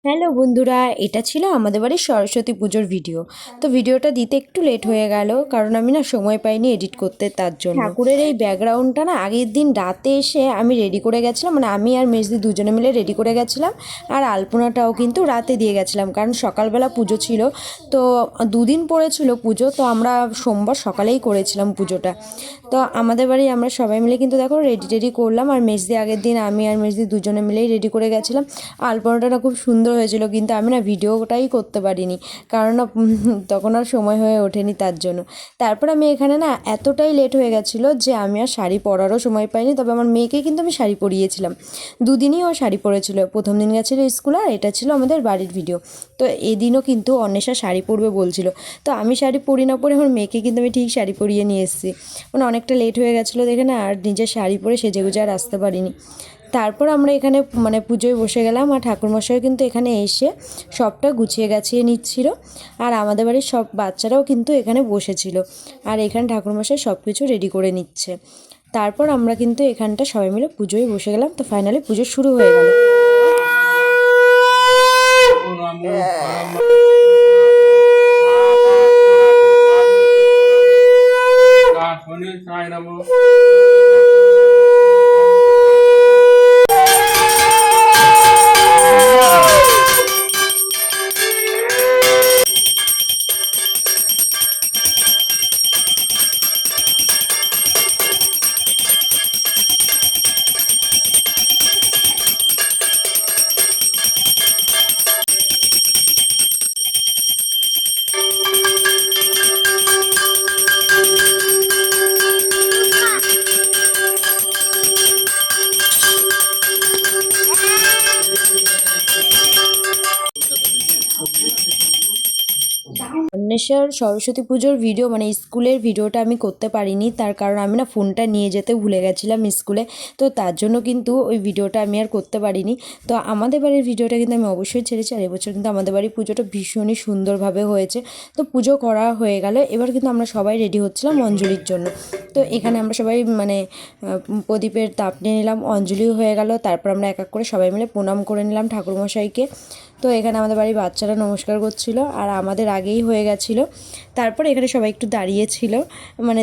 Hello বন্ধুরা, এটা ছিল আমাদের বাড়ির সরস্বতী পুজোর ভিডিও। তো ভিডিওটা দিতে একটু লেট হয়ে গেল, কারণ আমি না সময় পাইনি এডিট করতে, তার জন্য। ঠাকুরের এই ব্যাকগ্রাউন্ডটা না আগের দিন রাতে এসে আমি রেডি করে গেছিলাম, মানে আমি আর মেজদি দুজনে মিলে রেডি করে গেছিলাম। আর আলপনাটাও কিন্তু রাতে দিয়ে গেছিলাম, কারণ সকালবেলা পুজো ছিল। তো দুদিন পড়েছিল পুজো, তো আমরা সোমবার সকালেই করেছিলাম পুজোটা। তো আমাদের বাড়ি আমরা সবাই মিলে কিন্তু দেখো রেডি করলাম, আর মেজদি আগের দিন আমি আর মেজদি দুজনে মিলেই রেডি করে গেছিলাম। আলপনাটা না খুব সুন্দর হয়েছিল, কিন্তু আমি না ভিডিওটাই করতে পারিনি, কারণ না তখন আর সময় হয়ে ওঠেনি তার জন্য। তারপর আমি এখানে না এতটাই লেট হয়ে গেছিলো যে আমি আর শাড়ি পরারও সময় পাইনি। তবে আমার মেয়েকে কিন্তু আমি শাড়ি পরিয়েছিলাম, দুদিনই ও শাড়ি পরেছিল। প্রথম দিন গেছিলো স্কুলে, আর এটা ছিল আমাদের বাড়ির ভিডিও। তো এদিনও কিন্তু অন্বেষা শাড়ি পরবে বলছিল, তো আমি শাড়ি পরি না পরে আমার মেয়েকে কিন্তু আমি ঠিক শাড়ি পরিয়ে নিয়ে এসেছি। মানে অনেকটা লেট হয়ে গেছিলো দেখে না, আর নিজের শাড়ি পরে সেজেগুজে আর আসতে পারিনি। তারপর আমরা এখানে মানে পুজোয় বসে গেলাম, আর ঠাকুরমশাই কিন্তু এখানে এসে সবটা গুছিয়ে গাছিয়ে নিচ্ছিল। আর আমাদের বাড়ির সব বাচ্চারাও কিন্তু এখানে বসেছিল, আর এখানে ঠাকুরমশাই সব কিছু রেডি করে নিচ্ছে। তারপর আমরা কিন্তু এখানটা সবাই মিলে পুজোয় বসে গেলাম। তো ফাইনালি পুজো শুরু হয়ে গেল। অন্বেষার সরস্বতী পুজোর ভিডিও মানে স্কুলের ভিডিওটা আমি করতে পারিনি, তার কারণ আমি না ফোনটা নিয়ে যেতে ভুলে গেছিলাম স্কুলে। তো তার জন্য কিন্তু ওই ভিডিওটা আমি আর করতে পারিনি। তো আমাদের বাড়ির ভিডিওটা কিন্তু আমি অবশ্যই ছেড়েছি। আর এবছর কিন্তু আমাদের বাড়ির পুজোটা ভীষণই সুন্দরভাবে হয়েছে। তো পুজো করা হয়ে গেল, এবার কিন্তু আমরা সবাই রেডি হচ্ছিলাম অঞ্জলির জন্য। তো এখানে আমরা সবাই মানে প্রদীপের তাপ নিয়ে নিলাম, অঞ্জলিও হয়ে গেল। তারপর আমরা এক এক করে সবাই মিলে প্রণাম করে নিলাম ঠাকুরমশাইকে। তো এখানে আমাদের বাড়ির বাচ্চারা নমস্কার করছিল, আর আমাদের আগেই হয়ে গেছিলো। তারপর এখানে সবাই একটু দাঁড়িয়েছিল, মানে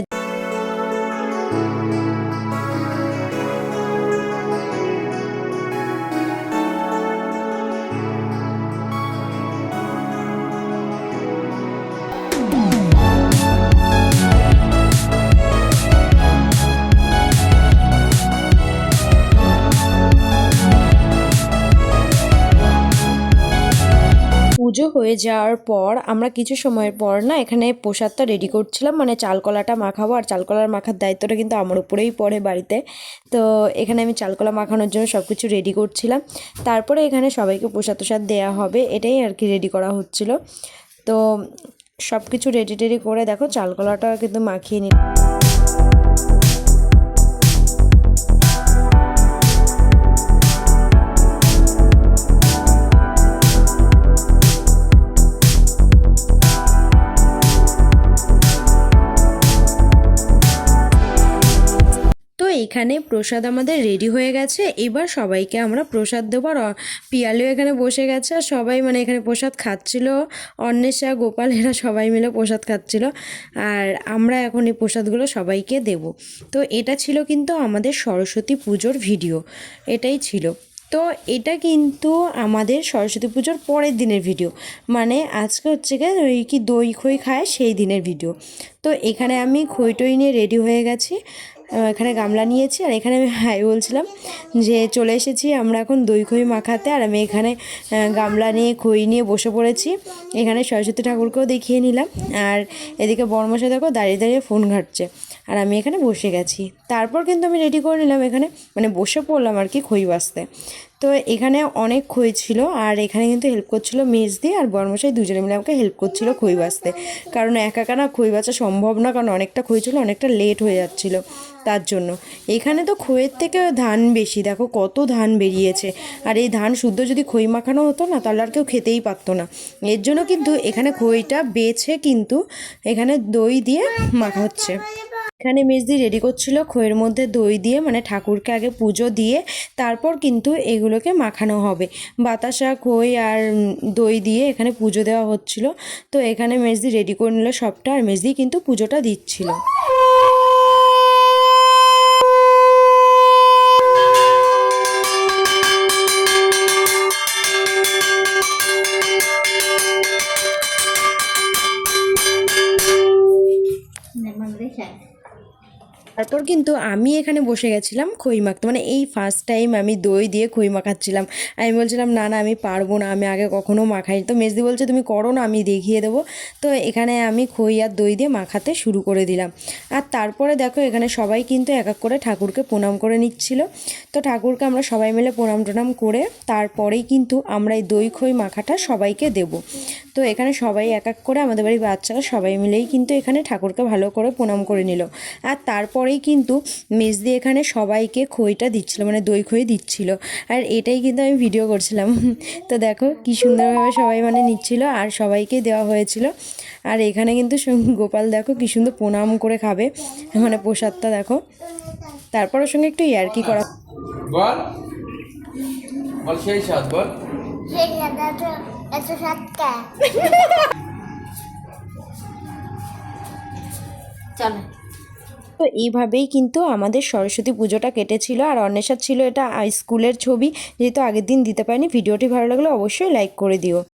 পুজো হয়ে যাওয়ার পর আমরা কিছু সময়ের পর না এখানে প্রসাদটা রেডি করছিলাম, মানে চালকলাটা মাখাবো। আর চালকলার মাখার দায়িত্বটা কিন্তু আমার উপরেই পড়ে বাড়িতে। তো এখানে আমি চালকলা মাখানোর জন্য সব কিছু রেডি করছিলাম। তারপরে এখানে সবাইকে প্রসাদ দেওয়া হবে, এটাই আর কি রেডি করা হচ্ছিল। তো সব কিছু রেডি করে দেখো চালকলাটা কিন্তু মাখিয়ে নিই। তো এখানে প্রসাদ আমাদের রেডি হয়ে গেছে, এবার সবাইকে আমরা প্রসাদ দেবো। আর পিয়ালিও এখানে বসে গেছে, আর সবাই মানে এখানে প্রসাদ খাচ্ছিল। অন্বেষা, গোপাল এরা সবাই মিলে প্রসাদ খাচ্ছিল, আর আমরা এখন এই প্রসাদগুলো সবাইকে দেব। তো এটা ছিল কিন্তু আমাদের সরস্বতী পুজোর ভিডিও, এটাই ছিল। তো এটা কিন্তু আমাদের সরস্বতী পুজোর পরের দিনের ভিডিও, মানে আজকে হচ্ছে গিয়ে ওই কি দই খই খায় সেই দিনের ভিডিও। তো এখানে আমি খই টই নিয়ে রেডি হয়ে গেছি, এখানে গামলা নিয়েছি, আর এখানে আমি হাই বলছিলাম যে চলে এসেছি আমরা এখন দই খই মাখাতে। আর আমি এখানে গামলা নিয়ে খই নিয়ে বসে পড়েছি, এখানে সরস্বতী ঠাকুরকেও দেখিয়ে নিলাম। আর এদিকে বড়মশাই দেখো দাঁড়িয়ে দাঁড়িয়ে ফোন ঘাঁটছে, আর আমি এখানে বসে গেছি। তারপর কিন্তু আমি রেডি করে নিলাম, এখানে মানে বসে পড়লাম আর কি খই বাছতে। তো এখানে অনেক খই ছিল, আর এখানে কিন্তু হেল্প করছিল মেজদি আর বড়মশাই, দুজনে মিলে আমাকে হেল্প করছিল খই বাছতে। কারণ একা একা না খই বাছা সম্ভব না, কারণ অনেকটা খই ছিল, অনেকটা লেট হয়ে যাচ্ছিলো তার জন্য। এখানে তো খইয়ের থেকে ধান বেশি, দেখো কত ধান বেরিয়েছে। আর এই ধান শুদ্ধ যদি খই মাখানো হতো না, তাহলে আর কেউ খেতেই পারতো না। এর জন্য কিন্তু এখানে খইটা বেছে কিন্তু এখানে দই দিয়ে মাখা হচ্ছে। এখানে মেজদি রেডি করছিল খইয়ের মধ্যে দই দিয়ে, মানে ঠাকুরকে আগে পুজো দিয়ে তারপর কিন্তু এগুলোকে মাখানো হবে। বাতাসা, খই আর দই দিয়ে এখানে পুজো দেওয়া হচ্ছিল। তো এখানে মেজদি রেডি করে নিল সবটা, আর মেজদি কিন্তু পুজোটা দিচ্ছিল। তারপর কিন্তু আমি এখানে বসে গেছিলাম খই মাখতে, মানে এই ফার্স্ট টাইম আমি দই দিয়ে খই মাখাচ্ছিলাম। আমি বলছিলাম না না আমি পারবো না, আমি আগে কখনো মাখাইনি। তো মেজদি বলছে তুমি করো না, আমি দেখিয়ে দেবো। তো এখানে আমি খই আর দই দিয়ে মাখাতে শুরু করে দিলাম। আর তারপরে দেখো এখানে সবাই কিন্তু এক এক করে ঠাকুরকে প্রণাম করে নিচ্ছিল। তো ঠাকুরকে আমরা সবাই মিলে প্রণাম টনাম করে তারপরেই কিন্তু আমরা এই দই খই মাখাটা সবাইকে দেব। তো এখানে সবাই এক এক করে, আমাদের বাড়ির বাচ্চারা সবাই মিলেই কিন্তু এখানে ঠাকুরকে ভালো করে প্রণাম করে নিল। আর তারপরেই কিন্তু মেজদি এখানে সবাইকে খইটা দিচ্ছিল, মানে দই খই দিচ্ছিল। আর এটাই কিন্তু আমি ভিডিও করছিলাম। তো দেখো কি সুন্দরভাবে সবাই মানে নিচ্ছিল আর সবাইকে দেওয়া হয়েছিল। আর এখানে কিন্তু গোপাল দেখো কি সুন্দর প্রণাম করে খাবে, মানে প্রসাদটা দেখো। তারপর ওর সঙ্গে একটু ইয়ার্কি করা। বল বল সেই স্বাদ, বল সেই সাদা তো এত স্বাদ কে? চলো। তো এইভাবেই কিন্তু আমাদের সরস্বতী পুজোটা কেটেছিল। আর অন্বেষার ছিল এটা স্কুলের ছবি, যেহেতু আগের দিন দিতে পারিনি। ভিডিওটি ভালো লাগলে অবশ্যই লাইক করে দিও।